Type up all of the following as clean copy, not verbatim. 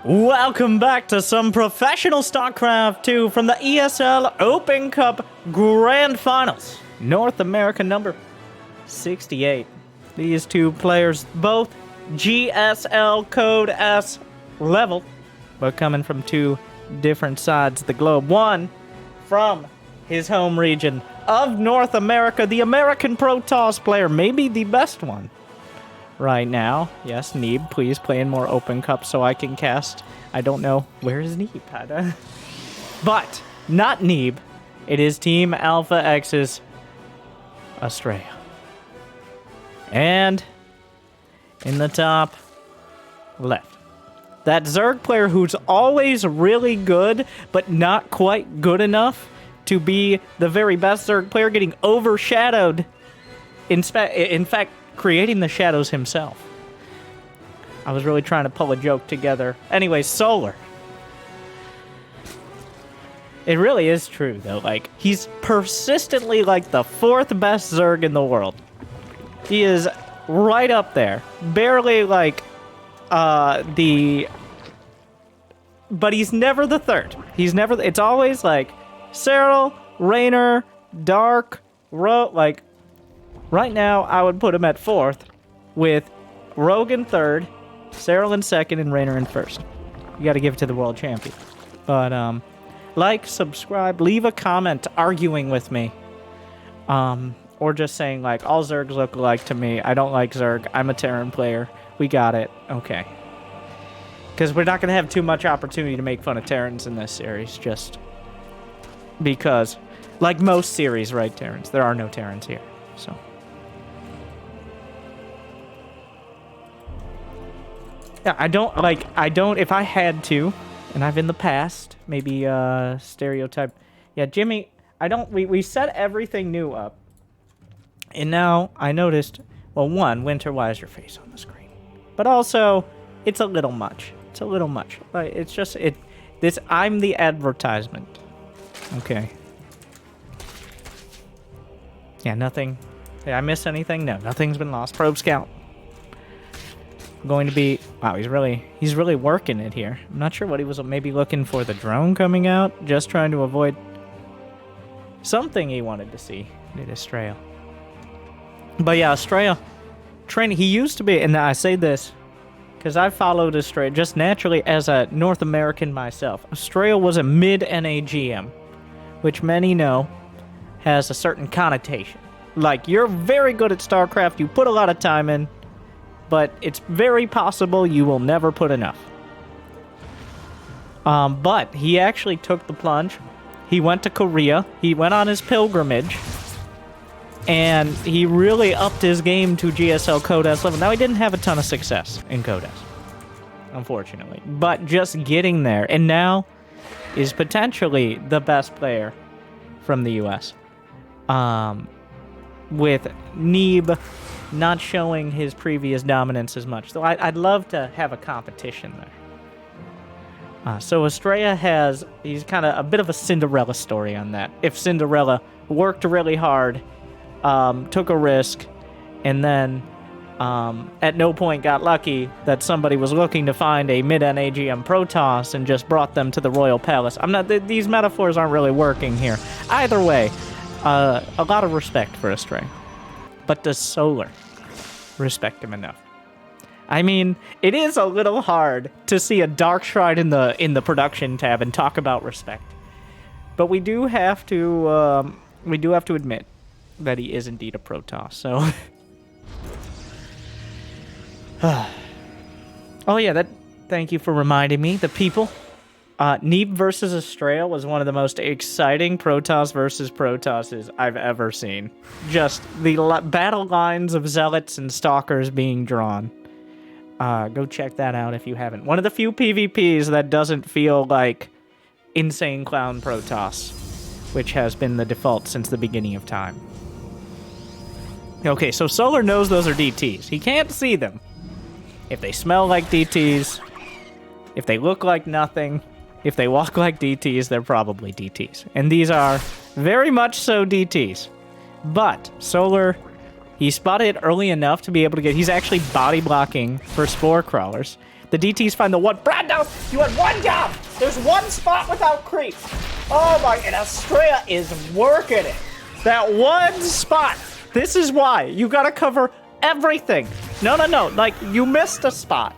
Welcome back to some professional StarCraft 2 from the ESL Open Cup Grand Finals. North America number 68. These two players, both GSL Code S level, but coming from two different sides of the globe. One from his home region of North America, the American Protoss player, maybe the best one right now. Yes, Neeb, please play in more Open Cup so I can cast. I don't know. Where is Neeb? But, not Neeb. It is Team Alpha X's Astrea. And in the top left, that Zerg player who's always really good, but not quite good enough to be the very best Zerg player, getting overshadowed. In fact, creating the shadows himself. I was really trying to pull a joke together. Anyway, Solar. It really is true, though. Like, he's persistently, like, the fourth best Zerg in the world. He is right up there. Barely, like, but he's never the third. He's never, it's always, like, Cyril, Raynor, Dark, like, right now, I would put him at fourth, with Rogue in third, Cyril in second, and Raynor in first. You gotta give it to the world champion. But, like, subscribe, leave a comment arguing with me. Or just saying, like, all Zergs look alike to me. I don't like Zerg. I'm a Terran player. We got it. Okay. Because we're not gonna have too much opportunity to make fun of Terrans in this series, just because, like most series, right, Terrans? There are no Terrans here, so. Yeah, I don't, if I had to, and I've in the past, maybe, stereotype. Yeah, Jimmy, we set everything new up. And now, I noticed, well, one, Winter, why is your face on the screen? But also, it's a little much. It's a little much. Like, it's just, I'm the advertisement. Okay. Yeah, nothing. Did I miss anything? No, nothing's been lost. Probe Scout. Going to be, wow, he's really working it here. I'm not sure what he was maybe looking for, the drone coming out, just trying to avoid something he wanted to see. Did Astrea. But yeah, Astrea training, he used to be, and I say this because I followed Astrea just naturally as a North American myself. Astrea was a mid-NA GM, which many know has a certain connotation. Like, you're very good at StarCraft, you put a lot of time in, but it's very possible you will never put enough. But he actually took the plunge. He went to Korea. He went on his pilgrimage. And he really upped his game to GSL Code S level. Now, he didn't have a ton of success in Code S, unfortunately. But just getting there. And now is potentially the best player from the US. With Neeb not showing his previous dominance as much. So I'd love to have a competition there. So Astrea he's kind of a bit of a Cinderella story on that. If Cinderella worked really hard, took a risk, and then at no point got lucky that somebody was looking to find a mid-NA GM Protoss and just brought them to the Royal Palace. These metaphors aren't really working here. Either way, a lot of respect for Astrea. But does Solar respect him enough? I mean, it is a little hard to see a Dark Shrine in the production tab and talk about respect. But we do have to admit that he is indeed a Protoss. So, oh yeah, thank you for reminding me. The people. Neeb versus Astrea was one of the most exciting Protoss versus Protosses I've ever seen. Just the battle lines of Zealots and Stalkers being drawn. Go check that out if you haven't. One of the few PvPs that doesn't feel like Insane Clown Protoss, which has been the default since the beginning of time. Okay, so Solar knows those are DTs. He can't see them. If they smell like DTs, if they look like nothing, if they walk like DTs, they're probably DTs. And these are very much so DTs. But Solar, he spotted it early enough to be able to get... He's actually body blocking for Spore Crawlers. The DTs find the one. Brando, you had one job. There's one spot without creep. Oh my, and Astrea is working it. That one spot. This is why. You gotta cover everything. No. Like, you missed a spot.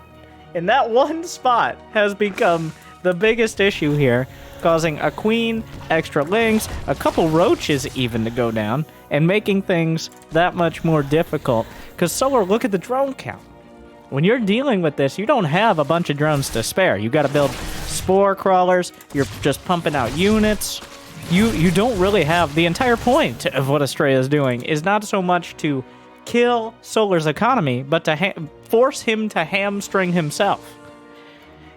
And that one spot has become the biggest issue here, causing a queen, extra lings, a couple roaches even to go down, and making things that much more difficult. Because Solar, look at the drone count. When you're dealing with this, you don't have a bunch of drones to spare. You got to build spore crawlers. You're just pumping out units. You don't really have... The entire point of what Astrea is doing is not so much to kill Solar's economy, but to force him to hamstring himself.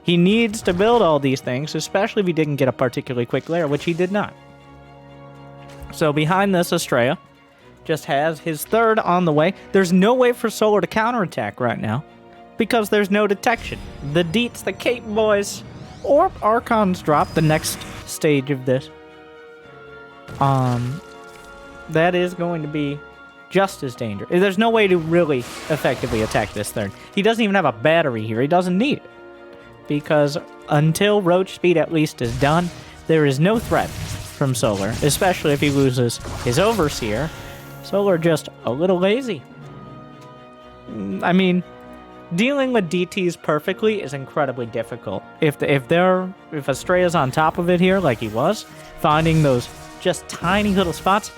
He needs to build all these things, especially if he didn't get a particularly quick lair, which he did not. So behind this, Astrea just has his third on the way. There's no way for Solar to counterattack right now, because there's no detection. The Deets, the Cape Boys, or Archons drop, the next stage of this. That is going to be just as dangerous. There's no way to really effectively attack this third. He doesn't even have a battery here. He doesn't need it. Because until Roach Speed at least is done, there is no threat from Solar, especially if he loses his Overseer. Solar just a little lazy. I mean, dealing with DTs perfectly is incredibly difficult. If Astrea's on top of it here, like he was, finding those just tiny little spots,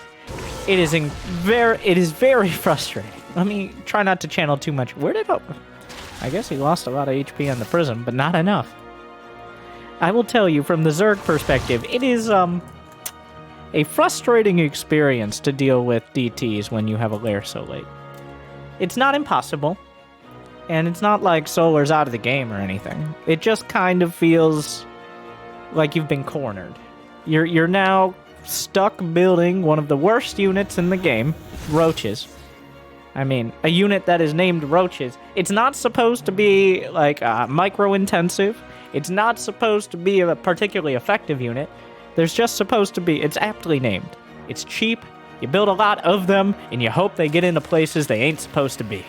it is very frustrating. Let me try not to channel too much. Where did I guess he lost a lot of HP on the Prism, but not enough. I will tell you, from the Zerg perspective, it is a frustrating experience to deal with DTs when you have a lair so late. It's not impossible, and it's not like Solar's out of the game or anything. It just kind of feels like you've been cornered. You're now stuck building one of the worst units in the game, Roaches. I mean, a unit that is named Roaches. It's not supposed to be, like, micro-intensive. It's not supposed to be a particularly effective unit. There's just supposed to be... It's aptly named. It's cheap, you build a lot of them, and you hope they get into places they ain't supposed to be.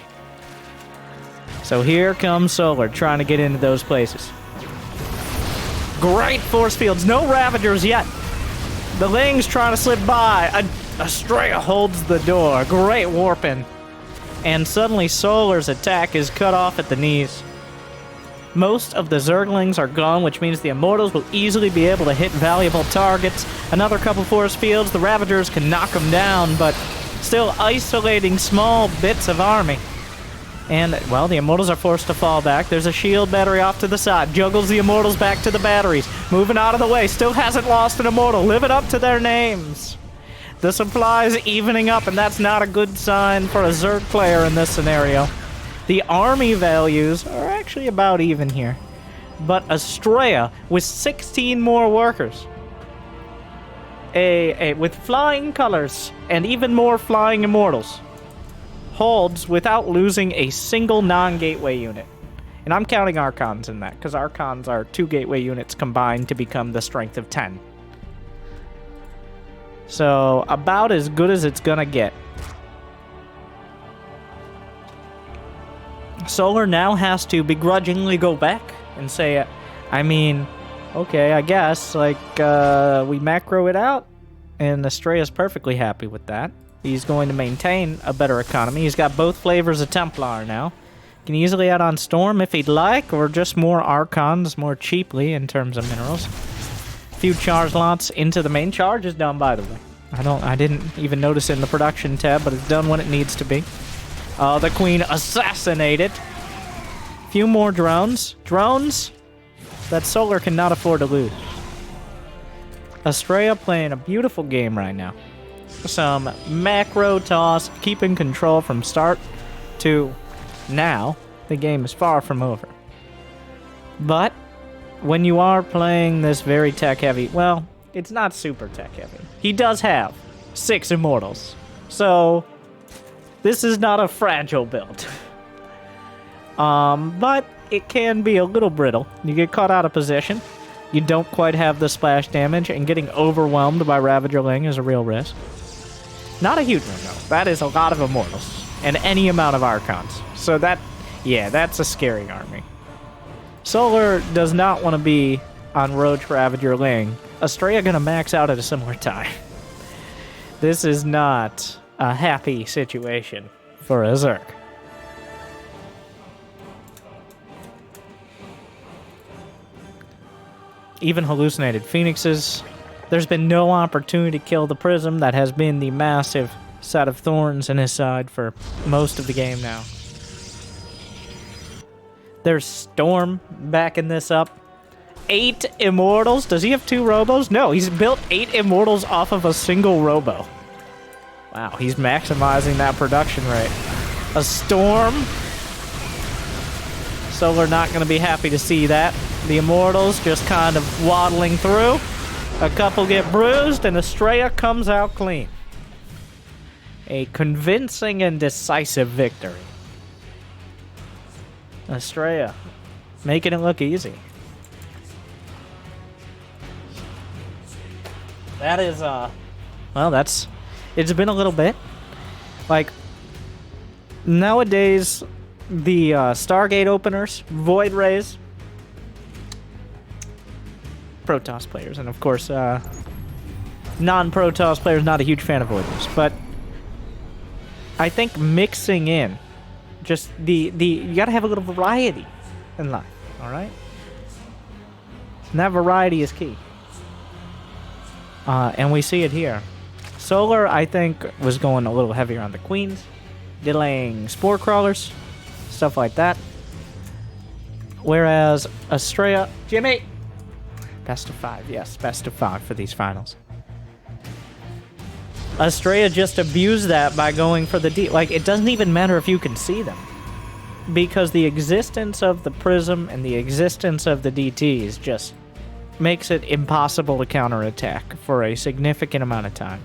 So here comes Solar, trying to get into those places. Great force fields. No Ravagers yet. The Ling's trying to slip by. Astrea holds the door. Great warping. And suddenly Solar's attack is cut off at the knees. Most of the Zerglings are gone, which means the Immortals will easily be able to hit valuable targets. Another couple force fields, the Ravagers can knock them down, but still isolating small bits of army. And, well, the Immortals are forced to fall back. There's a shield battery off to the side. Juggles the Immortals back to the batteries. Moving out of the way. Still hasn't lost an Immortal. Living up to their names. The supply's evening up, and that's not a good sign for a Zerg player in this scenario. The army values are actually about even here. But Astrea, with 16 more workers, with flying colors, and even more flying Immortals, holds without losing a single non-gateway unit. And I'm counting Archons in that, because Archons are 2 gateway units combined to become the strength of 10. So, about as good as it's gonna get. Solar now has to begrudgingly go back and say, I mean, okay, I guess, like, we macro it out, and Astrea's perfectly happy with that. He's going to maintain a better economy. He's got both flavors of Templar now. Can easily add on Storm if he'd like, or just more Archons more cheaply in terms of minerals. Few charge lots into the main. Charge is done, by the way. I didn't even notice it in the production tab, but it's done when it needs to be. The Queen assassinated. Few more drones. Drones that Solar cannot afford to lose. Astrea playing a beautiful game right now. Some macro toss, keeping control from start to now. The game is far from over. But when you are playing this very tech-heavy... Well, it's not super tech-heavy. He does have 6 Immortals. So, this is not a fragile build. But it can be a little brittle. You get caught out of position. You don't quite have the splash damage, and getting overwhelmed by Ravager Ling is a real risk. Not a huge one, though. That is a lot of Immortals. And any amount of Archons. So that... Yeah, that's a scary army. Solar does not want to be on Roach Ravager Ling. Astrea gonna max out at a similar time. This is not a happy situation for a Zerg. Even hallucinated phoenixes. There's been no opportunity to kill the Prism. That has been the massive set of thorns in his side for most of the game now. There's Storm backing this up. 8 Immortals. Does he have 2 Robos? No, he's built 8 Immortals off of a single Robo. Wow, he's maximizing that production rate. A Storm. Solar not going to be happy to see that. The Immortals just kind of waddling through. A couple get bruised, and Astrea comes out clean. A convincing and decisive victory. Astrea making it look easy. That is, well, it's been a little bit. Like, nowadays, the Stargate openers, Void Rays, Protoss players, and of course, non-Protoss players, not a huge fan of Void Rays, but I think mixing in just you gotta have a little variety in life, alright? And that variety is key. And we see it here. Solar, I think, was going a little heavier on the Queens, delaying Spore Crawlers, stuff like that. Whereas Astrea... Jimmy! Best of 5, yes, best of 5 for these finals. Astrea just abused that by going for the D. Like, it doesn't even matter if you can see them. Because the existence of the Prism and the existence of the DTs just makes it impossible to counterattack for a significant amount of time.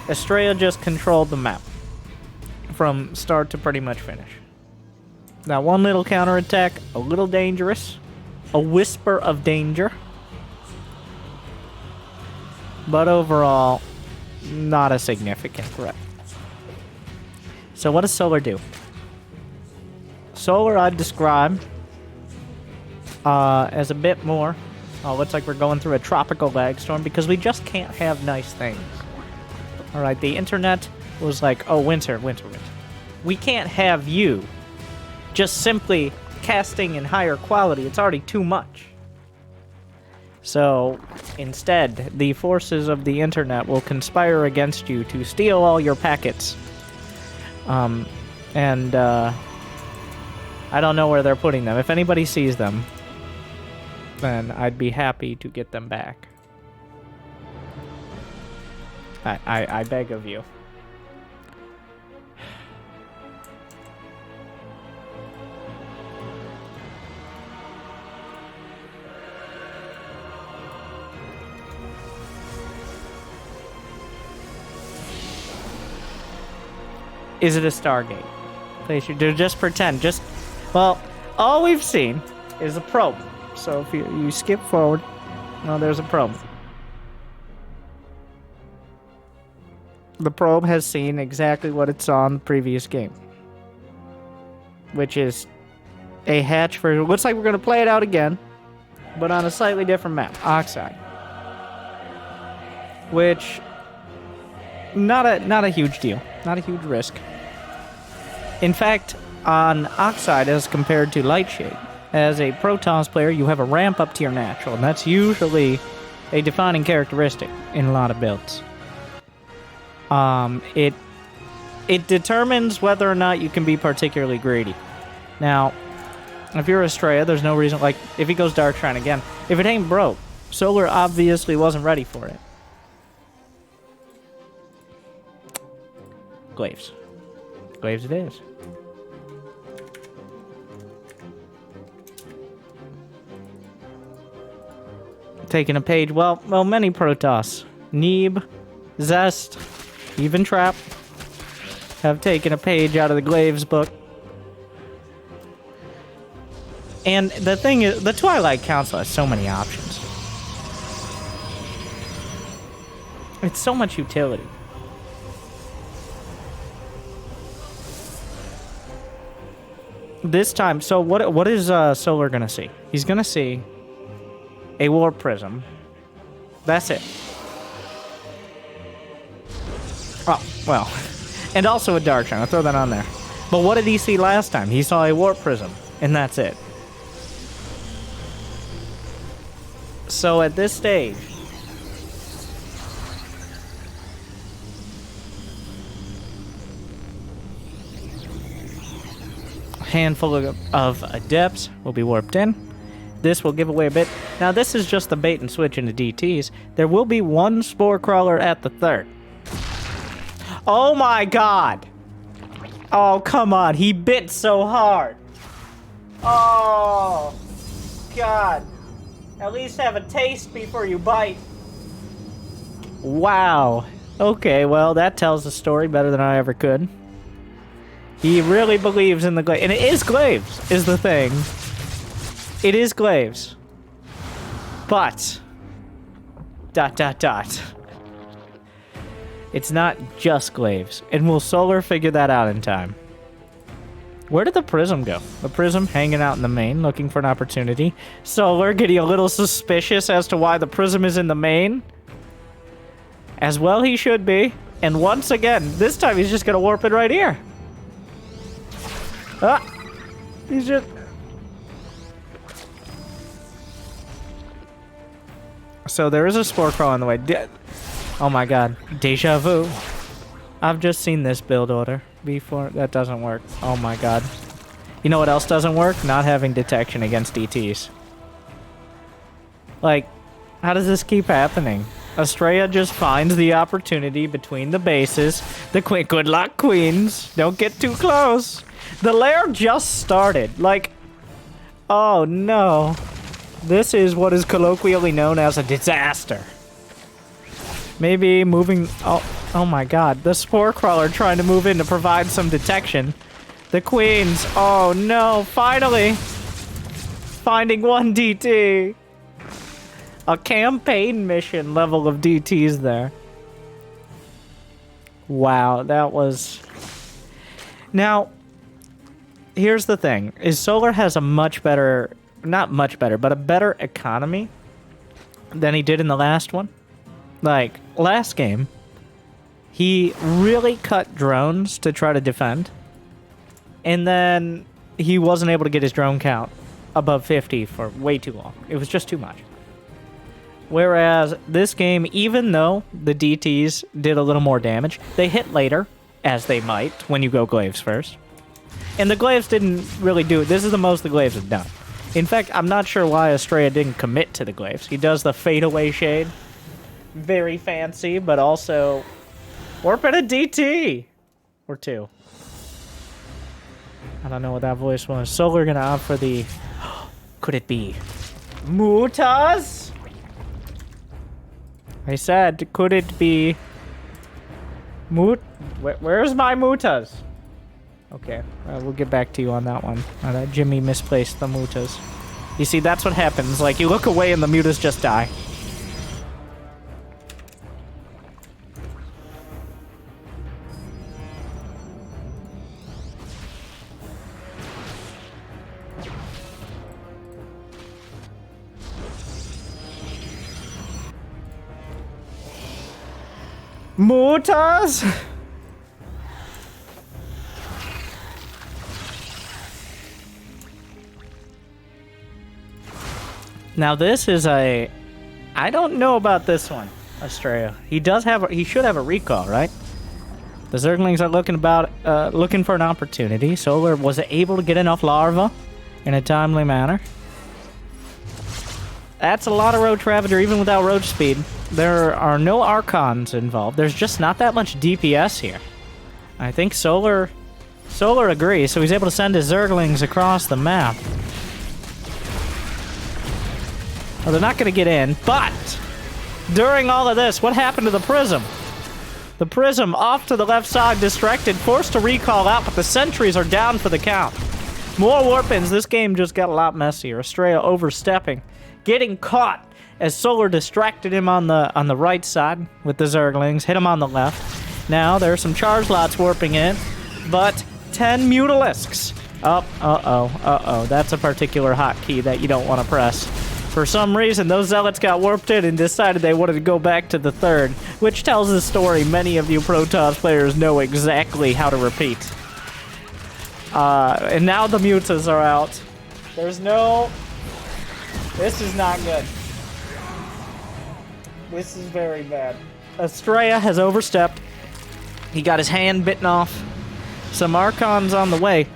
Astrea just controlled the map from start to pretty much finish. Now, one little counterattack, a little dangerous. A whisper of danger. But overall, not a significant threat. So what does Solar do? Solar I'd describe as a bit more... Oh, looks like we're going through a tropical lag storm because we just can't have nice things. Alright, the internet was like, oh, winter. We can't have you just simply casting in higher quality. It's already too much. So, instead, the forces of the internet will conspire against you to steal all your packets. I don't know where they're putting them. If anybody sees them, then I'd be happy to get them back. I beg of you. Is it a Stargate? They should just pretend. Well, all we've seen is a probe. So if you skip forward, no, there's a probe. The probe has seen exactly what it saw in the previous game, which is a hatch for... Looks like we're going to play it out again, but on a slightly different map, Oxide. Which, not a huge deal, not a huge risk. In fact, on Oxide as compared to Lightshade, as a Protoss player, you have a ramp up to your natural, and that's usually a defining characteristic in a lot of builds. It determines whether or not you can be particularly greedy. Now, if you're Astrea, there's no reason, like, if he goes Dark Shrine again, if it ain't broke, Solar obviously wasn't ready for it. Glaives. Glaives it is. Taking a page, well, many Protoss. Neeb, Zest, even Trap have taken a page out of the Glaives book. And the thing is, the Twilight Council has so many options. It's so much utility. this time, so what is Solar gonna see? He's gonna see a warp prism. That's it. Oh, well. And also a dark shine. I'll throw that on there. But what did he see last time? He saw a warp prism, and that's it. So at this stage, a handful of adepts will be warped in. This will give away a bit. Now this is just the bait and switch into DTs. There will be one spore crawler at the third. Oh my god! Oh, come on. He bit so hard. Oh, God. At least have a taste before you bite. Wow. Okay, well, that tells the story better than I ever could. He really believes in the glaive. And it is glaives, is the thing. It is glaives. But... ... It's not just glaives. And will Solar figure that out in time? Where did the prism go? The prism hanging out in the main, looking for an opportunity. Solar getting a little suspicious as to why the prism is in the main. As well he should be. And once again, this time he's just going to warp it right here. Ah! He's just... So there is a spore crawl on the way. Oh my god. Deja vu. I've just seen this build order before. That doesn't work. Oh my god. You know what else doesn't work? Not having detection against DTs. Like, how does this keep happening? Astrea just finds the opportunity between the bases. The queen. Good luck, queens. Don't get too close. The lair just started. Like, oh no. This is what is colloquially known as a disaster. Maybe moving... Oh my god. The spore crawler trying to move in to provide some detection. The queens. Oh no. Finally. Finding one DT. A campaign mission level of DTs there. Wow. That was... Now, here's the thing. Is Solar has a much better... Not much better, but a better economy than he did in the last one. Like, last game, he really cut drones to try to defend. And then he wasn't able to get his drone count above 50 for way too long. It was just too much. Whereas this game, even though the DTs did a little more damage, they hit later, as they might, when you go glaives first. And the glaives didn't really do it. This is the most the glaives have done. In fact, I'm not sure why Astrea didn't commit to the glaives. He does the fadeaway shade. Very fancy, but also... Warp at a DT! Or two. I don't know what that voice was. Solar gonna opt for the... Could it be... Mutas? I said, could it be... Where's my Mutas? Okay, we'll get back to you on that one. Jimmy misplaced the Mutas. You see, that's what happens. Like, you look away and the Mutas just die. Mutas? Now this is a... I don't know about this one, Astrea. He should have a recall, right? The Zerglings are looking for an opportunity. Solar was able to get enough larvae in a timely manner. That's a lot of roach ravager, even without roach speed. There are no Archons involved. There's just not that much DPS here. I think Solar agrees, so he's able to send his Zerglings across the map. Well, they're not going to get in, but during all of this, what happened to the Prism? The Prism off to the left side, distracted, forced to recall out, but the sentries are down for the count. More warp-ins. This game just got a lot messier. Astrea overstepping, getting caught as Solar distracted him on the right side with the Zerglings, hit him on the left. Now, there are some charge lots warping in, but 10 Mutalisks. Oh, uh-oh. That's a particular hotkey that you don't want to press. For some reason, those zealots got warped in and decided they wanted to go back to the third, which tells a story many of you Protoss players know exactly how to repeat. And now the mutas are out. There's no... This is not good. This is very bad. Astrea has overstepped. He got his hand bitten off. Some Archons on the way.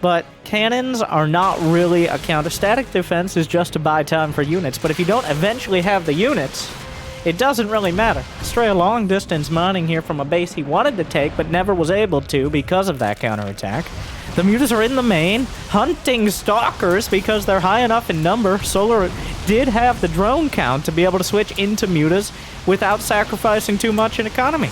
But cannons are not really a counter. Static defense is just to buy time for units. But if you don't eventually have the units, it doesn't really matter. Astrea long distance mining here from a base he wanted to take, but never was able to because of that counterattack. The mutas are in the main, hunting stalkers because they're high enough in number. Solar did have the drone count to be able to switch into mutas without sacrificing too much in economy.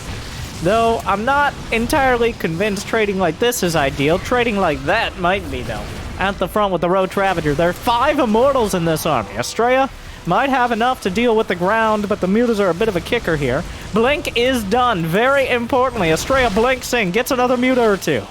Though, I'm not entirely convinced trading like this is ideal. Trading like that might be, though. At the front with the Roach Ravager, there are 5 Immortals in this army. Astrea might have enough to deal with the ground, but the mutas are a bit of a kicker here. Blink is done. Very importantly, Astrea blinks in, gets another muta or 2.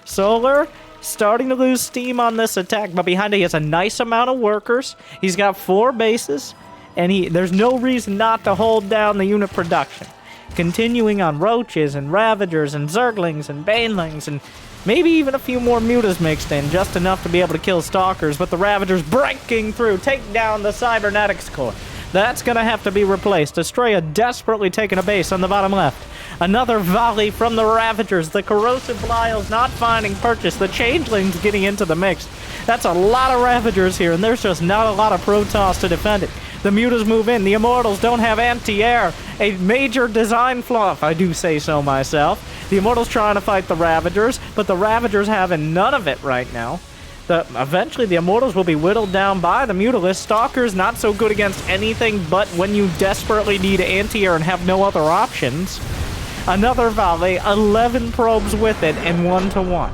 Solar starting to lose steam on this attack, but behind it he has a nice amount of workers. He's got 4 bases, and there's no reason not to hold down the unit production. Continuing on Roaches and Ravagers and Zerglings and Banelings and maybe even a few more mutas mixed in, just enough to be able to kill Stalkers, but the Ravagers breaking through, take down the Cybernetics core. That's gonna have to be replaced. Astrea desperately taking a base on the bottom left. Another volley from the Ravagers. The Corrosive Belial's not finding purchase. The Changeling's getting into the mix. That's a lot of Ravagers here, and there's just not a lot of Protoss to defend it. The mutas move in. The Immortals don't have anti-air. A major design flaw, if I do say so myself. The Immortals trying to fight the Ravagers, but the Ravagers having none of it right now. Eventually, the Immortals will be whittled down by the Mutalist. Stalkers, not so good against anything but when you desperately need anti-air and have no other options. Another volley, 11 probes with it, and 1-to-1.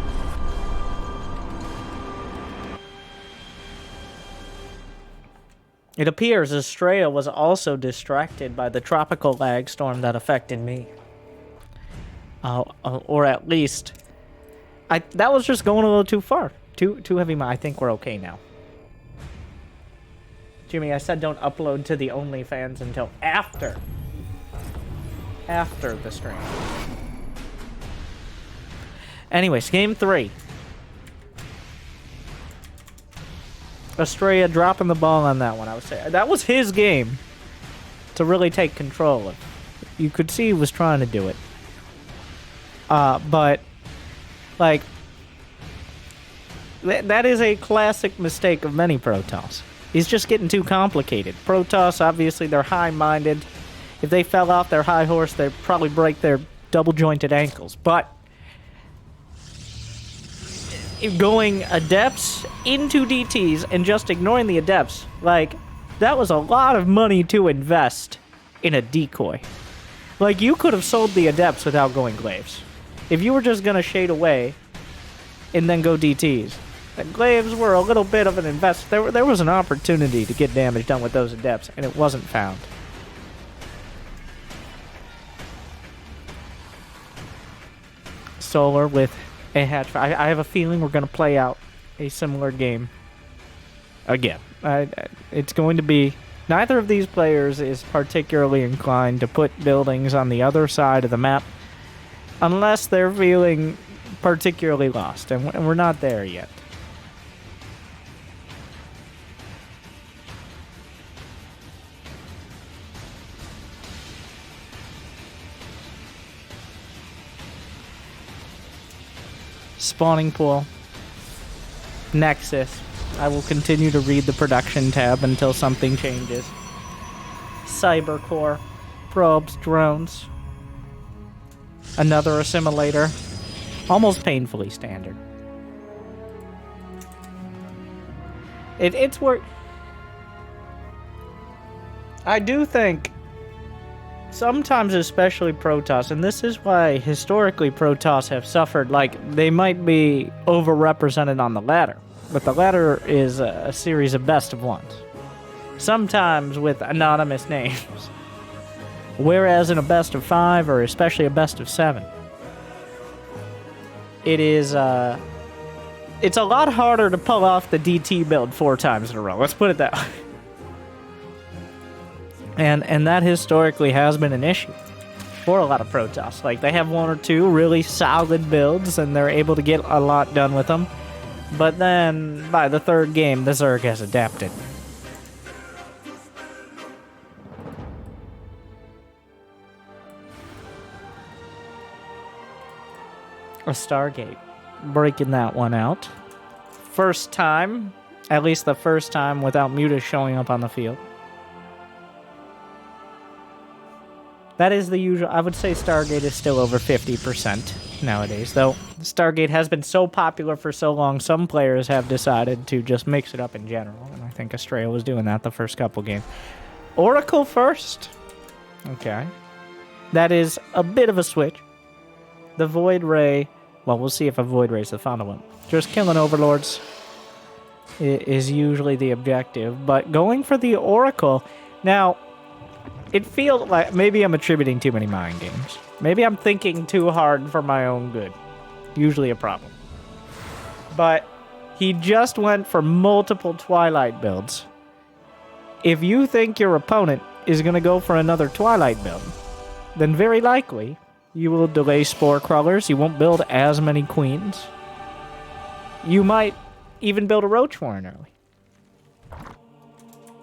It appears Astrea was also distracted by the tropical lag storm that affected me. Or at least, that was just going a little too far. Too heavy. I think we're okay now. Jimmy, I said don't upload to the OnlyFans until after the stream. Anyways, game 3. Astrea dropping the ball on that one, I would say. That was his game to really take control of. You could see he was trying to do it. But, like, that is a classic mistake of many Protoss. He's just getting too complicated. Protoss, obviously, they're high-minded. If they fell off their high horse, they'd probably break their double-jointed ankles. But going Adepts into DTs and just ignoring the Adepts, like, that was a lot of money to invest in a decoy. Like, you could have sold the Adepts without going Glaives. If you were just going to shade away and then go DTs, the Glaives were a little bit of an invest. There was an opportunity to get damage done with those Adepts, and it wasn't found. Solar with a hatch. I have a feeling we're going to play out a similar game again. It's going to be... Neither of these players is particularly inclined to put buildings on the other side of the map unless they're feeling particularly lost, and we're not there yet. Spawning pool. Nexus. I will continue to read the production tab until something changes. Cyber core. Probes. Drones. Another assimilator. Almost painfully standard. It's work. I do think sometimes, especially Protoss, and this is why historically Protoss have suffered, like, they might be overrepresented on the ladder, but the ladder is a series of best of ones, sometimes with anonymous names, whereas in a best of 5, or especially a best of 7, it is it's a lot harder to pull off the DT build 4 times in a row. Let's put it that way. And that historically has been an issue for a lot of Protoss. Like, they have 1 or 2 really solid builds, and they're able to get a lot done with them. But then, by the 3rd game, the Zerg has adapted. A Stargate. Breaking that one out. First time, at least the first time, without Muta showing up on the field. That is the usual. I would say Stargate is still over 50% nowadays, though Stargate has been so popular for so long, some players have decided to just mix it up in general, and I think Astrea was doing that the first couple games. Oracle first? Okay. That is a bit of a switch. The Void Ray, well, we'll see if a Void Ray is the final one. Just killing Overlords is usually the objective, but going for the Oracle, now, it feels like maybe I'm attributing too many mind games. Maybe I'm thinking too hard for my own good. Usually a problem. But he just went for multiple Twilight builds. If you think your opponent is going to go for another Twilight build, then very likely you will delay Spore Crawlers. You won't build as many Queens. You might even build a Roach Warren early.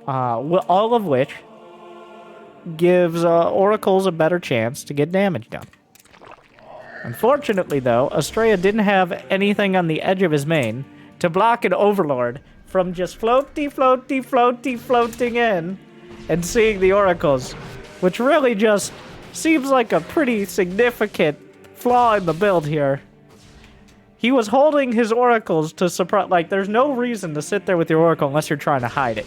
All of which gives Oracles a better chance to get damage done. Unfortunately, though, Astrea didn't have anything on the edge of his main to block an Overlord from just floating in and seeing the Oracles, which really just seems like a pretty significant flaw in the build here. He was holding his Oracles to surprise. Like, there's no reason to sit there with your Oracle unless you're trying to hide it.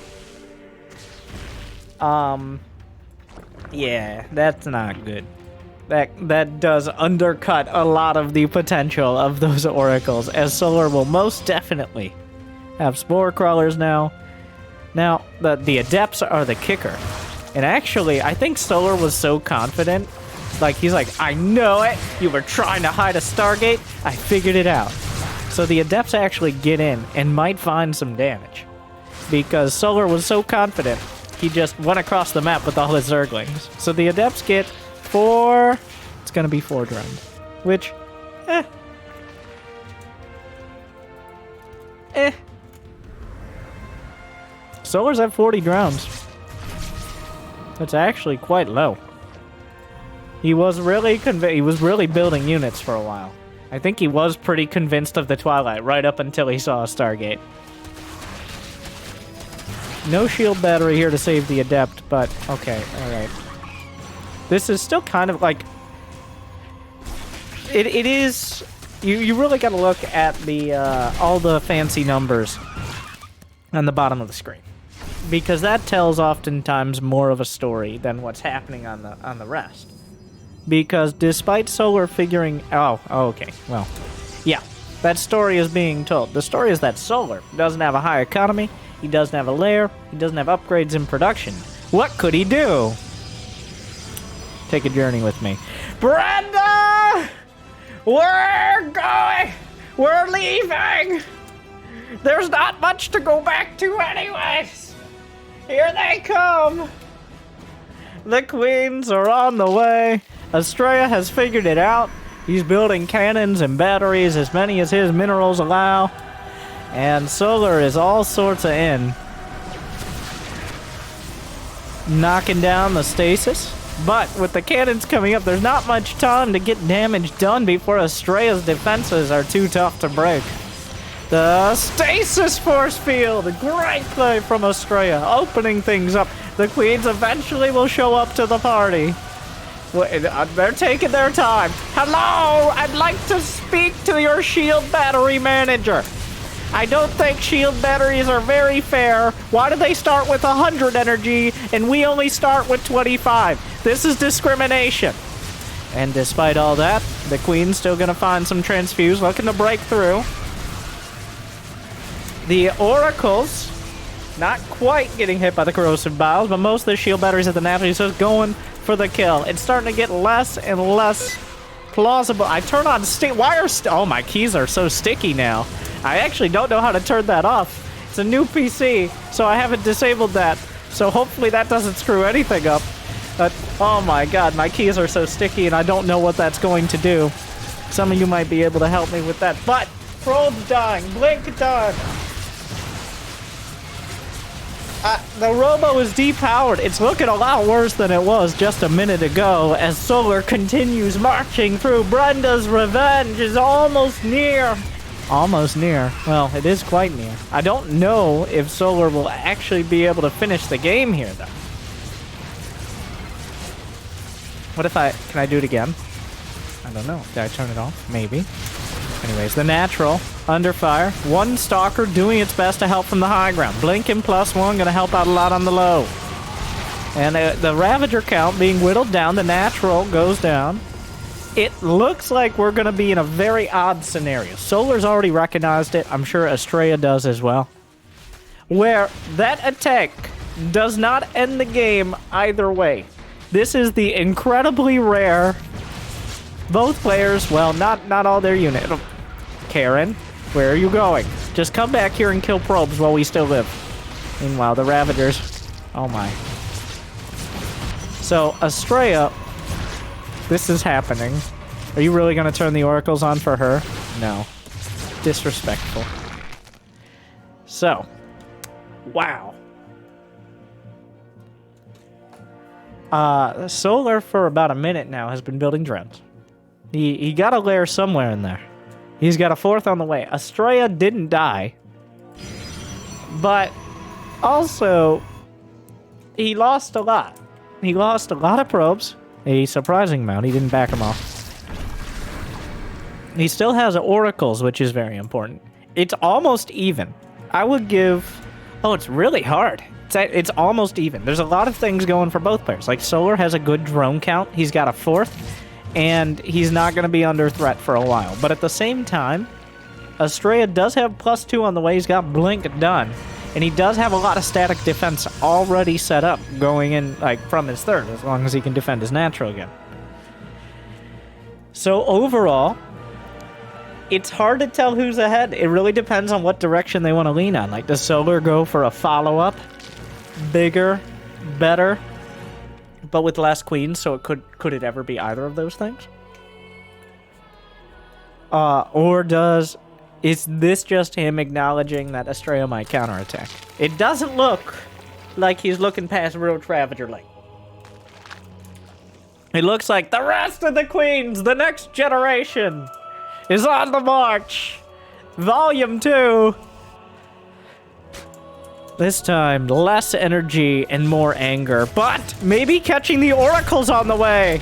Yeah, that's not good. That does undercut a lot of the potential of those Oracles, as Solar will most definitely have Spore Crawlers now. Now, the Adepts are the kicker. And actually, I think Solar was so confident. Like, he's like, I know it! You were trying to hide a Stargate? I figured it out. So the Adepts actually get in and might find some damage. Because Solar was so confident, he just went across the map with all his Zerglings. So the Adepts get 4... It's gonna be 4 drones. Which, Solar's at 40 drones. That's actually quite low. He was really building units for a while. I think he was pretty convinced of the Twilight right up until he saw a Stargate. No shield battery here to save the Adept, but okay, alright. This is still kind of like... It is... You really gotta look at the all the fancy numbers on the bottom of the screen. Because that tells oftentimes more of a story than what's happening on the rest. Because despite Solar figuring... Oh, okay, well... Yeah, that story is being told. The story is that Solar doesn't have a high economy, he doesn't have a lair, he doesn't have upgrades in production. What could he do? Take a journey with me. Brenda! We're going! We're leaving! There's not much to go back to anyways! Here they come! The Queens are on the way. Astrea has figured it out. He's building cannons and batteries, as many as his minerals allow. And Solar is all sorts of in. Knocking down the stasis. But with the cannons coming up, there's not much time to get damage done before Astrea's defenses are too tough to break. The stasis force field! Great play from Astrea, opening things up. The Queens eventually will show up to the party. They're taking their time. Hello! I'd like to speak to your shield battery manager. I don't think shield batteries are very fair. Why do they start with 100 energy and we only start with 25? This is discrimination. And despite all that, the Queen's still gonna find some transfuse, looking to break through. The Oracles, not quite getting hit by the corrosive biles, but most of the shield batteries at the naturally just going for the kill. It's starting to get less and less plausible. I turn on stick. Why are oh, my keys are so sticky now. I actually don't know how to turn that off. It's a new PC, so I haven't disabled that. So hopefully that doesn't screw anything up. But, oh my god, my keys are so sticky and I don't know what that's going to do. Some of you might be able to help me with that. But, probe's dying, blink done. The robo is depowered. It's looking a lot worse than it was just a minute ago as Solar continues marching through. Brenda's revenge is almost near. Almost near. Well, it is quite near. I don't know if Solar will actually be able to finish the game here, though. What if can I do it again? I don't know. Did I turn it off? Maybe. Anyways, the natural, under fire. One Stalker doing its best to help from the high ground. Blinking +1, gonna help out a lot on the low. And the Ravager count being whittled down, the natural goes down. It looks like we're gonna be in a very odd scenario. Solar's already recognized it. I'm sure Astrea does as well. Where that attack does not end the game either way. This is the incredibly rare... Both players, well, not all their unit. Karen, where are you going? Just come back here and kill probes while we still live. Meanwhile, the Ravagers... Oh my. So, Astrea... This is happening. Are you really going to turn the oracles on for her? No. Disrespectful. So. Wow. Solar, for about a minute now, has been building drones. He got a lair somewhere in there. He's got a 4th on the way. Astrea didn't die. But also, he lost a lot. He lost a lot of probes. A surprising amount. He didn't back them off. He still has oracles, which is very important. It's almost even. I would give... Oh, it's really hard. It's almost even. There's a lot of things going for both players. Like, Solar has a good drone count. He's got a 4th. And he's not going to be under threat for a while. But at the same time, Astrea does have +2 on the way. He's got Blink done. And he does have a lot of static defense already set up going in, like, from his 3rd, as long as he can defend his natural again. So overall, it's hard to tell who's ahead. It really depends on what direction they want to lean on. Like, does Solar go for a follow-up? Bigger? Better? But with less queens, so could it ever be either of those things? Or is this just him acknowledging that Astrea might counterattack? It doesn't look like he's looking past Roach Ravager Link. It looks like the rest of the queens, the next generation, is on the march. Volume 2. This time, less energy and more anger, but maybe catching the oracles on the way.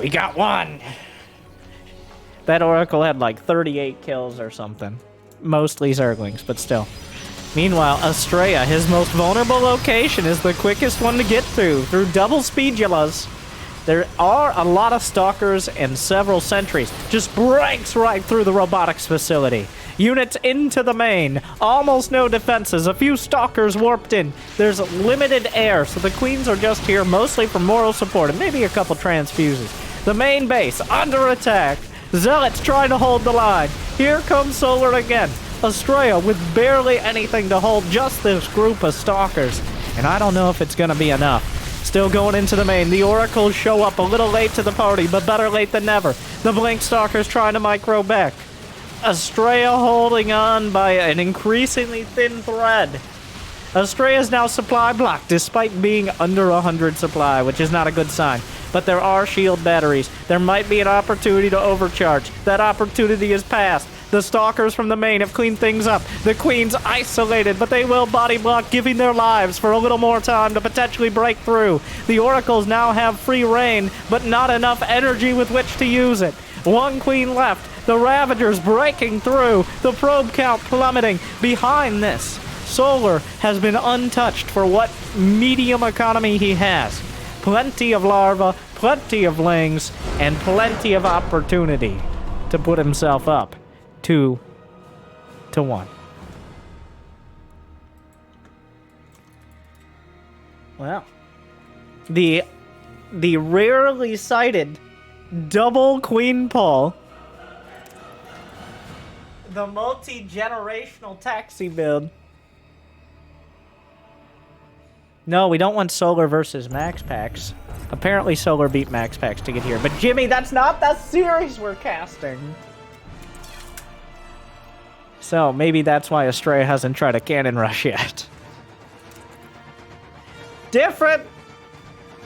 We got one. That oracle had like 38 kills or something. Mostly Zerglings, but still. Meanwhile, Astrea, his most vulnerable location, is the quickest one to get through double speedulas. There are a lot of Stalkers and several sentries. Just breaks right through the robotics facility. Units into the main. Almost no defenses. A few Stalkers warped in. There's limited air, so the queens are just here mostly for moral support and maybe a couple transfuses. The main base under attack. Zealots trying to hold the line. Here comes Solar again. Astrea with barely anything to hold just this group of Stalkers. And I don't know if it's going to be enough. Still going into the main. The oracles show up a little late to the party, but better late than never. The Blink Stalkers trying to micro back. Astrea holding on by an increasingly thin thread. Astrea is now supply blocked, despite being under 100 supply, which is not a good sign. But there are shield batteries. There might be an opportunity to overcharge. That opportunity is passed. The Stalkers from the main have cleaned things up. The Queen's isolated, but they will body block, giving their lives for a little more time to potentially break through. The Oracles now have free reign, but not enough energy with which to use it. One Queen left. The Ravagers breaking through. The probe count plummeting. Behind this, Solar has been untouched for what medium economy he has. Plenty of larvae, plenty of lings, and plenty of opportunity to put himself up 2-1. Well, the rarely cited double queen pull. The multi-generational taxi build. No, we don't want Solar versus Max Packs. Apparently Solar beat Max Packs to get here. But Jimmy, that's not the series we're casting. So maybe that's why Astrea hasn't tried a cannon rush yet. Different!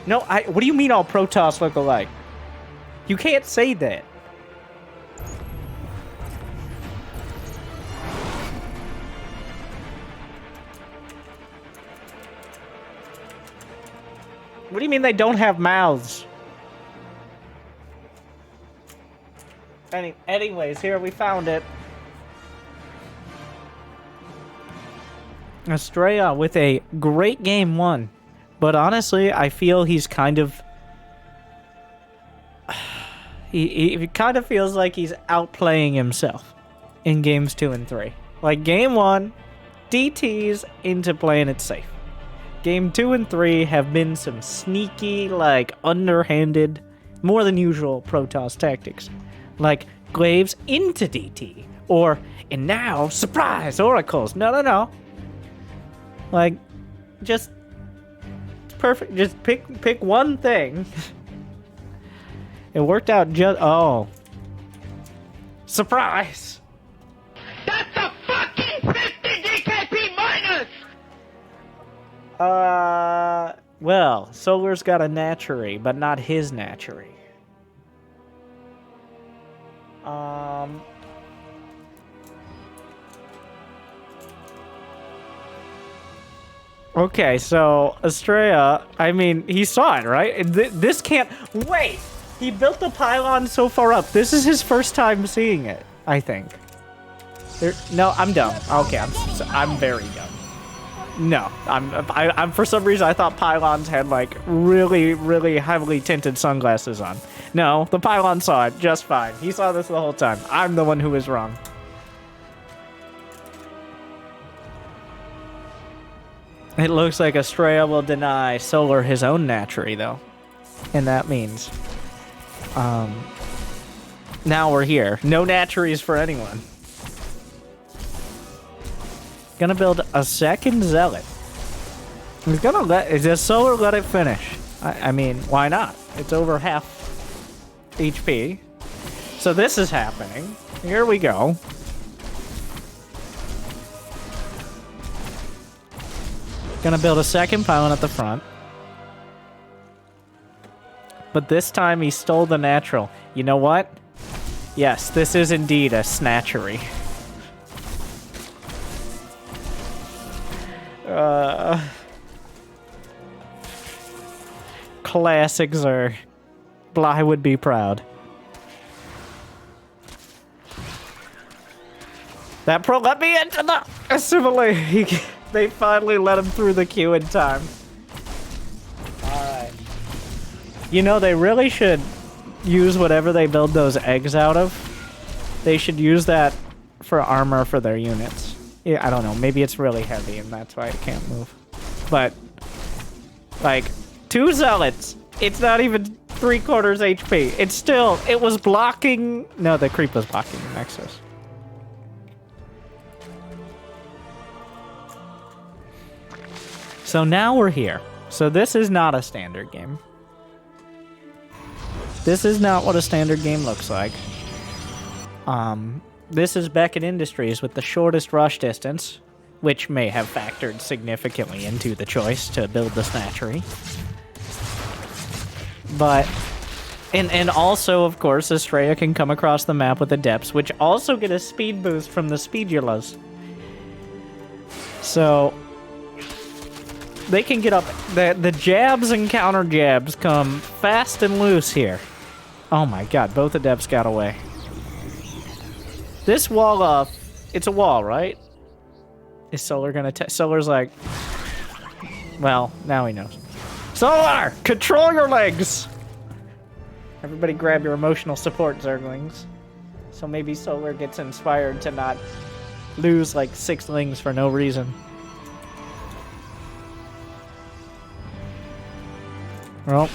No, what do you mean all Protoss look alike? You can't say that. What do you mean they don't have mouths? Anyways, here we found it. Astrea with a great game one. But honestly, I feel he's kind of... He kind of feels like he's outplaying himself in games 2 and 3. Like, game 1, DTs into playing it safe. Game 2 and 3 have been some sneaky, like, underhanded, more than usual Protoss tactics. Like, Glaives into DT. Or, and now, surprise, Oracles. No. Like, just... perfect. Just pick one thing. It worked out just... Oh. Surprise! That's a fucking 50 DKP minus! Well, Solar's got a Natchery, but not his Natchery. Okay, so Astrea, I mean, he saw it, right? This can't... Wait! He built the pylon so far up. This is his first time seeing it, I think. No, I'm dumb. Okay, I'm very dumb. No, I'm for some reason I thought pylons had like really, really heavily tinted sunglasses on. No, the pylon saw it just fine. He saw this the whole time. I'm the one who was wrong. It looks like Astrea will deny Solar his own Natchery, though. And that means... now we're here. No Natcheries for anyone. Gonna build a second Zealot. He's gonna does Solar let it finish? I mean, why not? It's over half HP. So this is happening. Here we go. Gonna build a second pylon at the front. But this time he stole the natural. You know what? Yes, this is indeed a snatchery. Classic Zerg. Bly would be proud. That pro let me into the assembly. They finally let him through the queue in time. Alright. You know, they really should use whatever they build those eggs out of. They should use that for armor for their units. Yeah, I don't know. Maybe it's really heavy and that's why it can't move. But, like, 2 Zealots. It's not even 3/4 HP. It's still, it was blocking... No, the creep was blocking the Nexus. So now we're here. So this is not a standard game. This is not what a standard game looks like. This is Beckett Industries with the shortest rush distance, which may have factored significantly into the choice to build the Snatchery. But, and also, of course, Astrea can come across the map with Adepts, which also get a speed boost from the Speedulas. So... they can get up. The jabs and counter jabs come fast and loose here. Oh my god, both Adepts got away. This wall it's a wall, right? Is Solar gonna Solar's like... Well, now he knows. Solar! Control your legs! Everybody grab your emotional support, Zerglings. So maybe Solar gets inspired to not lose like 6 lings for no reason. Well,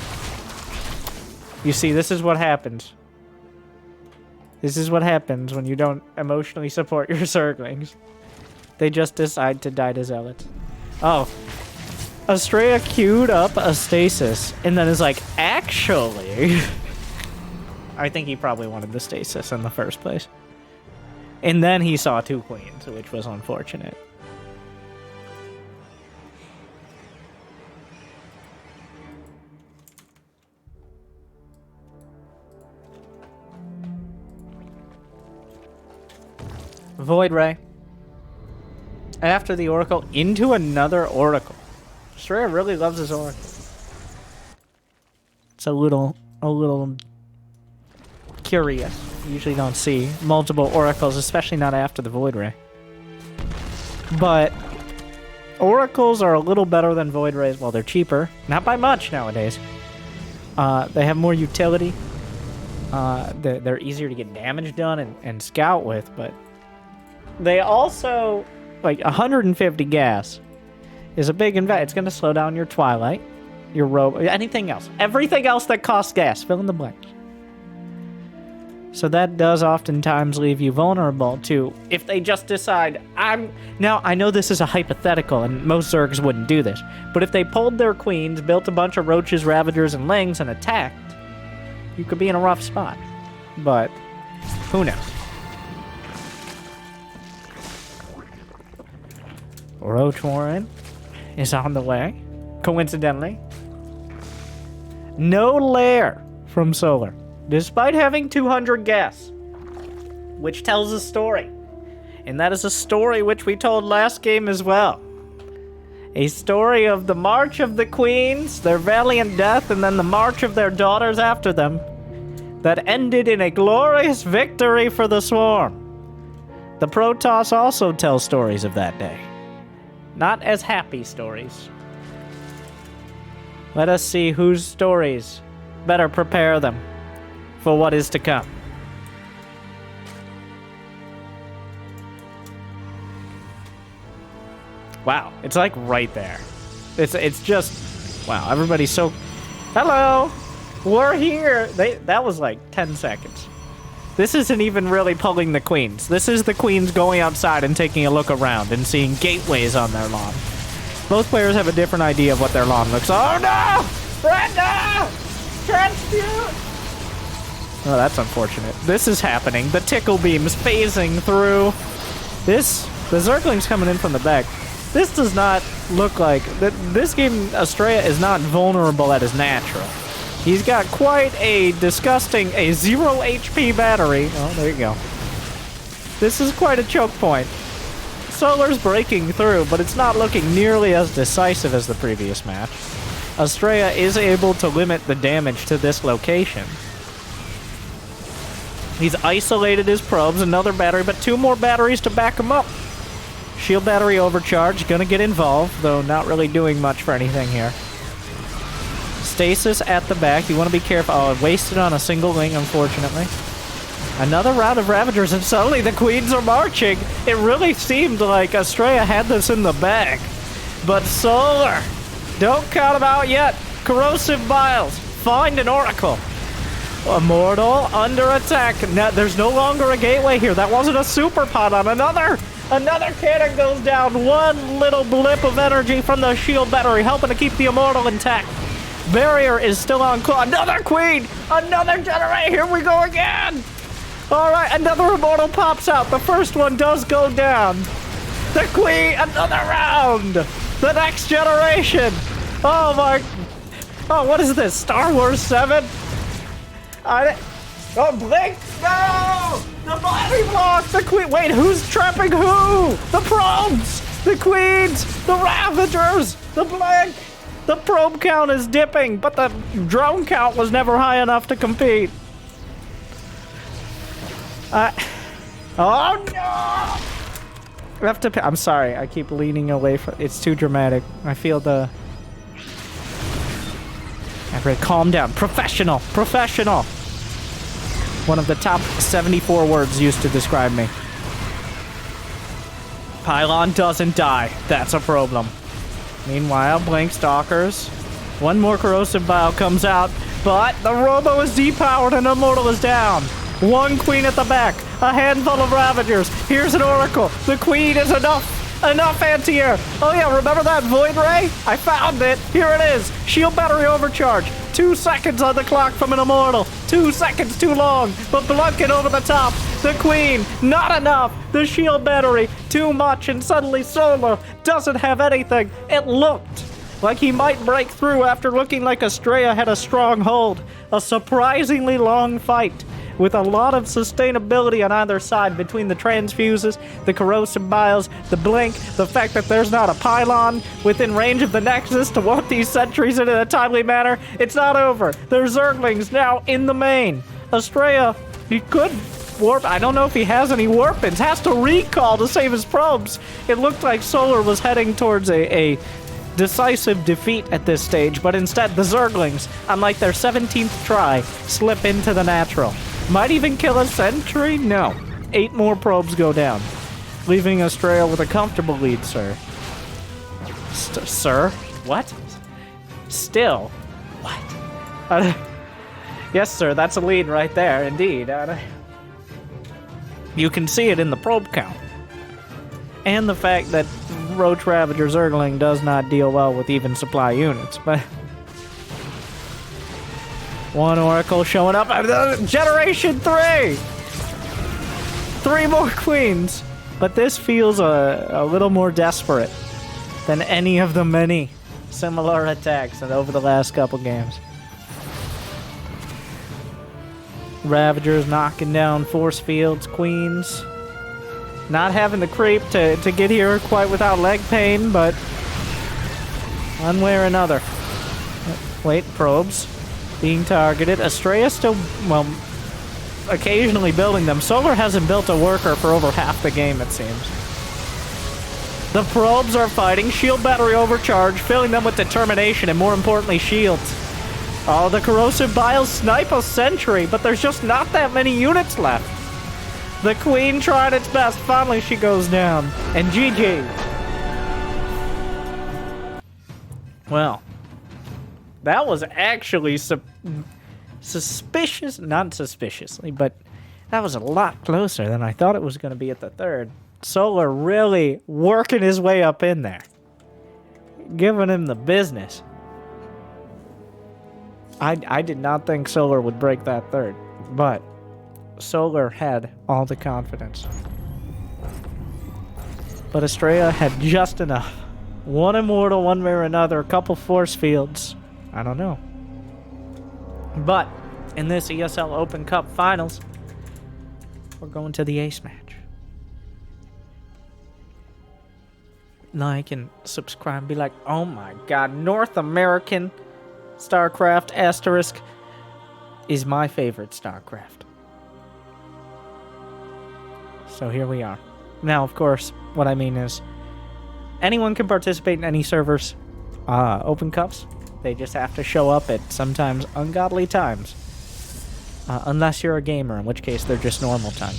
you see, this is what happens. This is what happens when you don't emotionally support your Zerglings. They just decide to die to Zealots. Oh. Astrea queued up a stasis and then is like, actually... I think he probably wanted the stasis in the first place. And then he saw 2 queens, which was unfortunate. Void Ray. After the Oracle, into another Oracle. Astrea really loves his Oracle. It's a little curious. You usually don't see multiple Oracles, especially not after the Void Ray. But Oracles are a little better than Void Rays. Well, they're cheaper. Not by much nowadays. They have more utility. They're easier to get damage done and scout with, but they also, like, 150 gas is a big investment. It's going to slow down your Twilight, your Robo, anything else. Everything else that costs gas. Fill in the blanks. So that does oftentimes leave you vulnerable to, if they just decide, Now, I know this is a hypothetical, and most Zergs wouldn't do this, but if they pulled their queens, built a bunch of Roaches, Ravagers, and Lings, and attacked, you could be in a rough spot. But, who knows? Roach Warren is on the way, coincidentally. No lair from Solar, despite having 200 gas, which tells a story. And that is a story which we told last game as well. A story of the march of the queens, their valiant death, and then the march of their daughters after them, that ended in a glorious victory for the Swarm. The Protoss also tell stories of that day. Not as happy stories. Let us see whose stories better prepare them for what is to come. Wow, it's like right there. It's just, wow, everybody's so, hello, we're here. That was like 10 seconds. This isn't even really pulling the queens. This is the queens going outside and taking a look around and seeing gateways on their lawn. Both players have a different idea of what their lawn looks like. Oh no! Brenda! Transmute! Oh, that's unfortunate. This is happening. The tickle beam's phasing through. The Zergling's coming in from the back. This does not look like... This game, Astrea is not vulnerable at his natural. He's got quite a disgusting, a 0 HP battery. Oh, there you go. This is quite a choke point. Solar's breaking through, but it's not looking nearly as decisive as the previous match. Astrea is able to limit the damage to this location. He's isolated his probes, another battery, but 2 more batteries to back him up. Shield battery overcharged, gonna get involved, though not really doing much for anything here. Stasis at the back, you want to be careful. Oh, wasted on a single Ling, unfortunately. Another round of Ravagers, and suddenly the queens are marching. It really seemed like Astrea had this in the bag. But Solar, don't count him out yet. Corrosive Biles, find an Oracle. Immortal, under attack. Now, there's no longer a gateway here. That wasn't a super pot on another. Another cannon goes down. One little blip of energy from the shield battery, helping to keep the Immortal intact. Barrier is still on claw. Another queen! Another generator! Here we go again! Alright, another Immortal pops out. The first one does go down. The queen! Another round! The next generation! Oh my... Oh, what is this? Star Wars 7? Oh, Blink! No! The body block! The queen... Wait, who's trapping who? The probes! The queens! The Ravagers! The Blink! The probe count is dipping, but the drone count was never high enough to compete. Oh no! I have to. I'm sorry. I keep leaning away from. It's too dramatic. I feel the. Everybody, calm down. Professional. Professional. One of the top 74 words used to describe me. Pylon doesn't die. That's a problem. Meanwhile, Blink Stalkers. One more Corrosive Bile comes out, but the Robo is depowered and Immortal is down. One queen at the back, a handful of Ravagers. Here's an Oracle. The queen is enough. Enough anti-air. Oh yeah, remember that Void Ray? I found it. Here it is. Shield battery overcharge. 2 seconds on the clock from an Immortal. 2 seconds too long, but Blunken over the top. The queen, not enough. The shield battery, too much, and suddenly Solar doesn't have anything. It looked like he might break through after looking like Astrea had a strong hold. A surprisingly long fight, with a lot of sustainability on either side between the transfuses, the corrosive biles, the blink, the fact that there's not a pylon within range of the Nexus to warp these sentries in a timely manner. It's not over. There's Zerglings now in the main. Astrea, he could warp. I don't know if he has any warpins. Has to recall to save his probes. It looked like Solar was heading towards a decisive defeat at this stage, but instead the Zerglings, unlike their 17th try, slip into the natural. Might even kill a sentry? No. 8 more probes go down, leaving Astrea with a comfortable lead, sir. Sir? What? Still? What? Yes, sir, that's a lead right there, indeed. You can see it in the probe count. And the fact that Roach Ravager Zergling does not deal well with even supply units, but... One Oracle showing up. Generation 3! 3 more queens. But this feels a little more desperate than any of the many similar attacks over the last couple games. Ravagers knocking down force fields, queens. Not having the creep to get here quite without leg pain, but one way or another. Wait, probes. Being targeted. Astrea still, well, occasionally building them. Solar hasn't built a worker for over half the game, it seems. The probes are fighting. Shield battery overcharge, filling them with determination and, more importantly, shields. Oh, the corrosive biles snipe a sentry, but there's just not that many units left. The queen tried its best. Finally, she goes down. And GG. Well, that was actually suspicious. Not suspiciously, but that was a lot closer than I thought it was going to be at the third. Solar really working his way up in there. Giving him the business. I did not think Solar would break that third, but Solar had all the confidence. But Astrea had just enough. One Immortal, one way or another, a couple force fields. I don't know. But in this ESL Open Cup Finals, we're going to the ace match. Like and subscribe. Be like, oh my god, North American Starcraft Asterisk is my favorite Starcraft. So here we are. Now, of course, what I mean is anyone can participate in any servers. Open Cups. They just have to show up at sometimes ungodly times. Unless you're a gamer, in which case they're just normal time.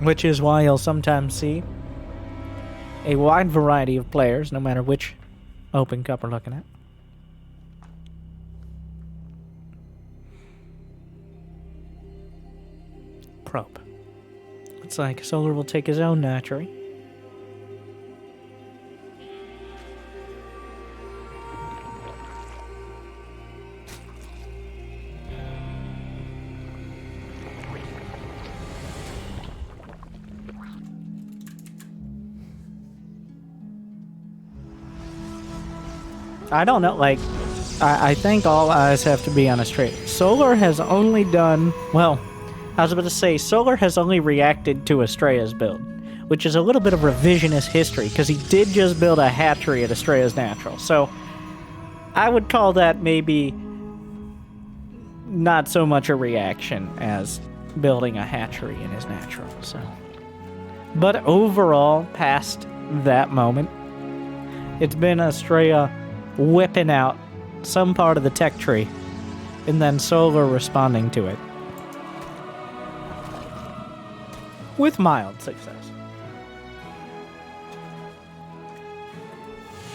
Which is why you'll sometimes see a wide variety of players, no matter which Open Cup we're looking at. Probe. Looks like Solar will take his own nursery. I don't know, like, I think all eyes have to be on Astrea. Solar has only done, well, I was about to say, Solar has only reacted to Astrea's build, which is a little bit of revisionist history, because he did just build a hatchery at Astrea's natural. So, I would call that maybe not so much a reaction as building a hatchery in his natural, so. But overall, past that moment, it's been Astrea whipping out some part of the tech tree, and then Solar responding to it. With mild success.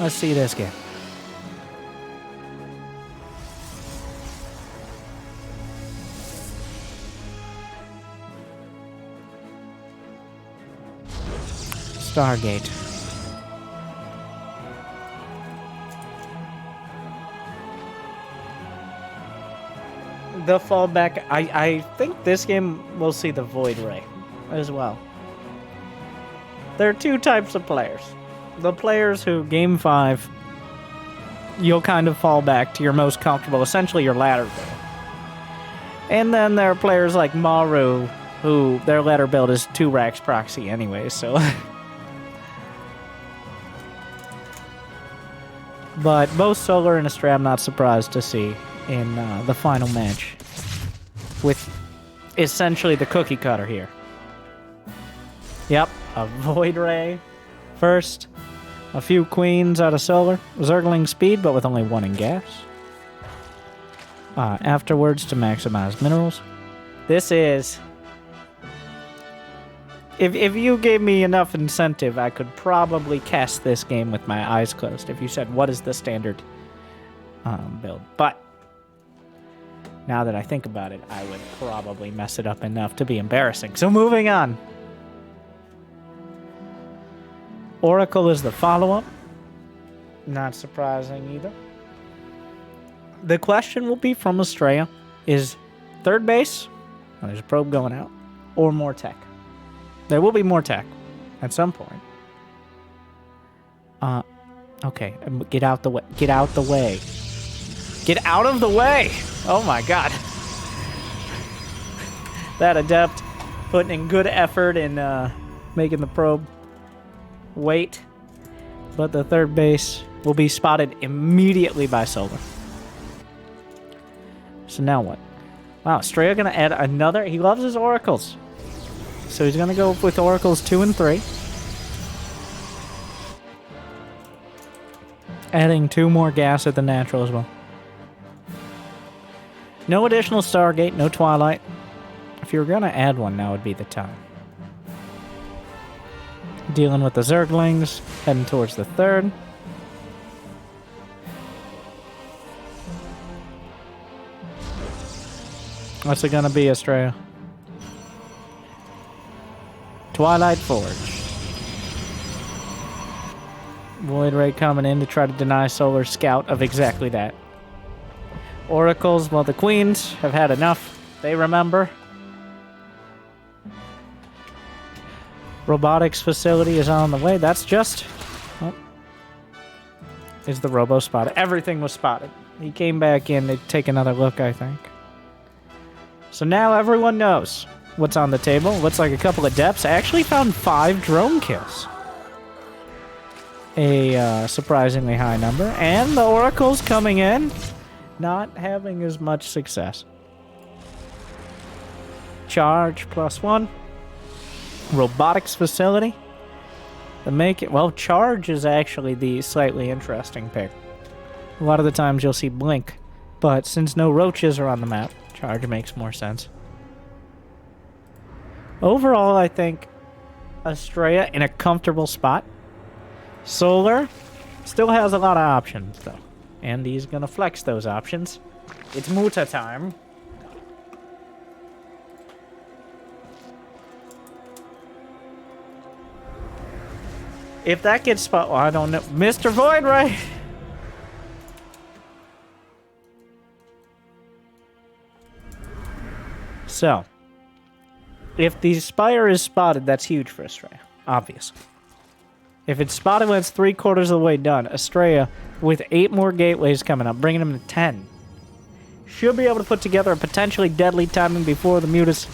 Let's see this game. Stargate. The fallback, I think this game will see the Void Ray as well. There are two types of players. The players who, game 5, you'll kind of fall back to your most comfortable, essentially your ladder build. And then there are players like Maru, who their ladder build is 2 racks proxy anyway, so... But both Solar and Astrea I'm not surprised to see in the final match. With essentially the cookie cutter here. Yep, a Void Ray first. A few Queens out of Solar. Zergling speed, but with only 1 in gas. Afterwards to maximize minerals. This is... If you gave me enough incentive, I could probably cast this game with my eyes closed. If you said, what is the standard build? But, now that I think about it, I would probably mess it up enough to be embarrassing. So moving on. Oracle is the follow-up. Not surprising either. The question will be from Astrea. Is third base, there's a probe going out, or more tech? There will be more tech at some point. Okay, get out the way. Get out the way. Get out of the way! Oh my god. That adept putting in good effort in making the probe wait. But the third base will be spotted immediately by Solar. So now what? Wow, Astrea gonna add another... He loves his oracles. So he's gonna go with oracles 2 and 3. Adding 2 more gas at the natural as well. No additional Stargate, no Twilight. If you were gonna add one, now would be the time. Dealing with the Zerglings, heading towards the third. What's it gonna be, Astrea? Twilight Forge. Void Ray coming in to try to deny Solar Scout of exactly that. Oracles, well, the Queens have had enough. They remember. Robotics facility is on the way. That's just... Oh. Is the Robo spotted? Everything was spotted. He came back in to take another look, I think. So now everyone knows what's on the table. Looks like a couple of depths. I actually found 5 drone kills. A surprisingly high number. And the Oracle's coming in, not having as much success. Charge +1. Robotics facility. The make it... Well, Charge is actually the slightly interesting pick. A lot of the times you'll see Blink. But since no roaches are on the map, Charge makes more sense. Overall, I think Astrea in a comfortable spot. Solar still has a lot of options, though. And he's going to flex those options. It's Muta time. If that gets spot... Well, I don't know. Mr. Void Ray! So, if the Spire is spotted, that's huge for Astrea, obviously. If it's spotted when it's 3/4 of the way done, Astrea, with 8 more gateways coming up, bringing him to 10, should be able to put together a potentially deadly timing before the Mutas...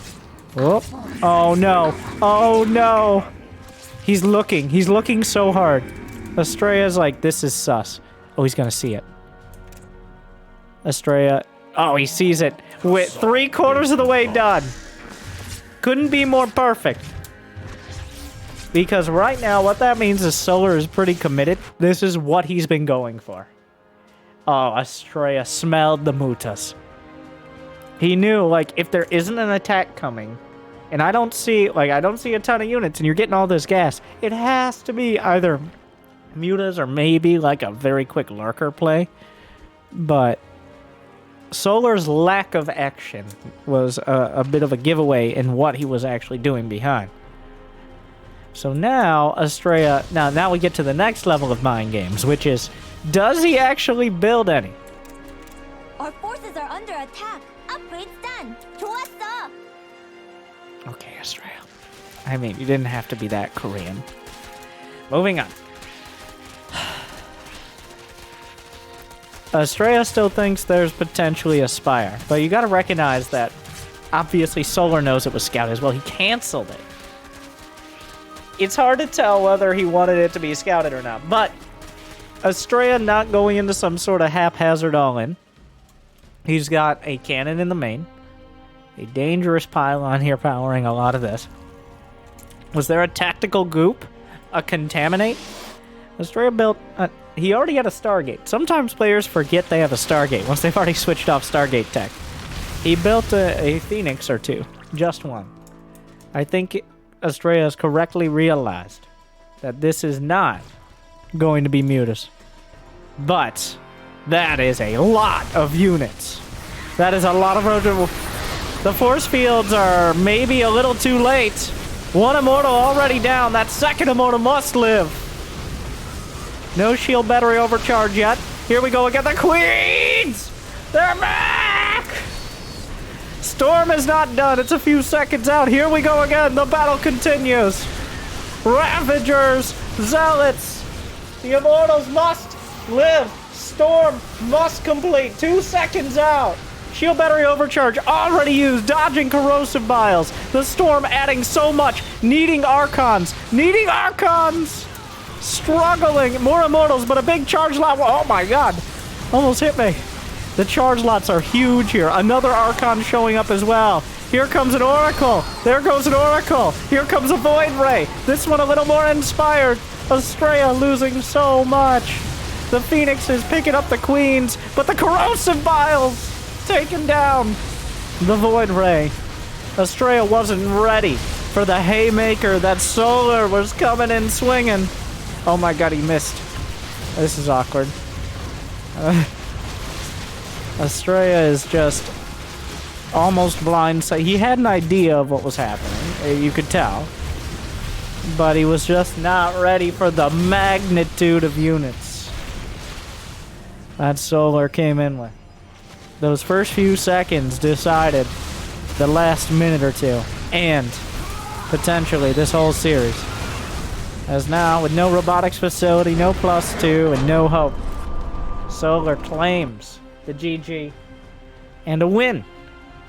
Oh, oh no. Oh no. He's looking so hard. Astrea's like, this is sus. Oh, he's gonna see it. Astrea... Oh, he sees it. With 3/4 of the way done. Couldn't be more perfect. Because right now, what that means is Solar is pretty committed. This is what he's been going for. Oh, Astrea smelled the Mutas. He knew, like, if there isn't an attack coming, and I don't see a ton of units, and you're getting all this gas, it has to be either Mutas are maybe like a very quick lurker play, but Solar's lack of action was a bit of a giveaway in what he was actually doing behind. So now, Astrea... Now we get to the next level of mind games, which is, does he actually build any? Our forces are under attack. Upgrades done. 좋았어. Okay, Astrea. I mean, you didn't have to be that Korean. Moving on. Astrea still thinks there's potentially a Spire, but you gotta recognize that obviously Solar knows it was scouted as well. He canceled it. It's hard to tell whether he wanted it to be scouted or not, but Astrea not going into some sort of haphazard all-in. He's got a cannon in the main, a dangerous pylon here powering a lot of this. Was there a tactical goop? A contaminate? Astrea built... he already had a Stargate. Sometimes players forget they have a Stargate once they've already switched off Stargate tech. He built a Phoenix or two. Just one. I think Astrea has correctly realized that this is not going to be Mutas. But that is a lot of units. That is a lot of... The force fields are maybe a little too late. One Immortal already down. That second Immortal must live. No shield battery overcharge yet. Here we go again. The Queens! They're back! Storm is not done. It's a few seconds out. Here we go again. The battle continues. Ravagers, Zealots. The Immortals must live. Storm must complete. 2 seconds out. Shield battery overcharge already used. Dodging corrosive vials. The Storm adding so much. Needing Archons. Needing Archons! Struggling. More Immortals, but a big charge lot. Oh my god. Almost hit me. The charge lots are huge here. Another Archon showing up as well. Here comes an Oracle. There goes an Oracle. Here comes a Void Ray. This one a little more inspired. Astrea losing so much. The Phoenix is picking up the Queens, but the corrosive vials taken down. The Void Ray. Astrea wasn't ready for the haymaker that Solar was coming in swinging. Oh my god, he missed. This is awkward. Astrea is just almost blind. So he had an idea of what was happening. You could tell. But he was just not ready for the magnitude of units that Solar came in with. Those first few seconds decided the last minute or two. And potentially this whole series. As now, with no robotics facility, no +2, and no hope, Solar claims the GG and a win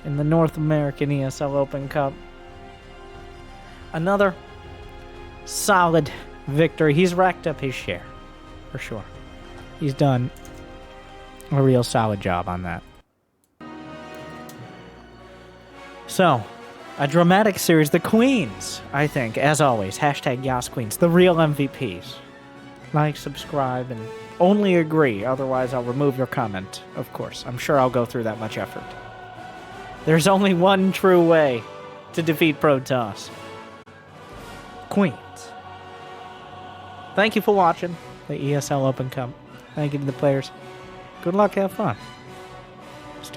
in the North American ESL Open Cup. Another solid victory. He's racked up his share, for sure. He's done a real solid job on that. So, a dramatic series. The Queens, I think, as always, hashtag Yas Queens, the real MVPs. Like, subscribe, and only agree. Otherwise, I'll remove your comment, of course. I'm sure I'll go through that much effort. There's only one true way to defeat Protoss. Queens. Thank you for watching the ESL Open Cup. Thank you to the players. Good luck, have fun.